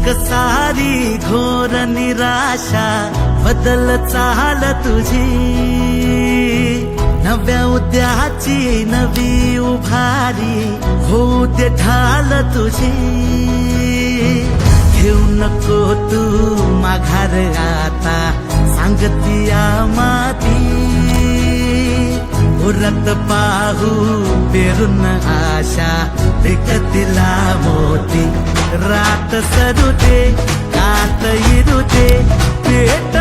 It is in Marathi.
सारी घोर निराशा बदल चाल तुझी, नव्या उद्याची नवी उभारी होऊ दे ढाल तुझी। घेऊ नको तू माघार आता सांगतिया माती, उरत पाहू पेरून आशा विकतिला मोती। रात सरू दे, रात येरू दे, पेट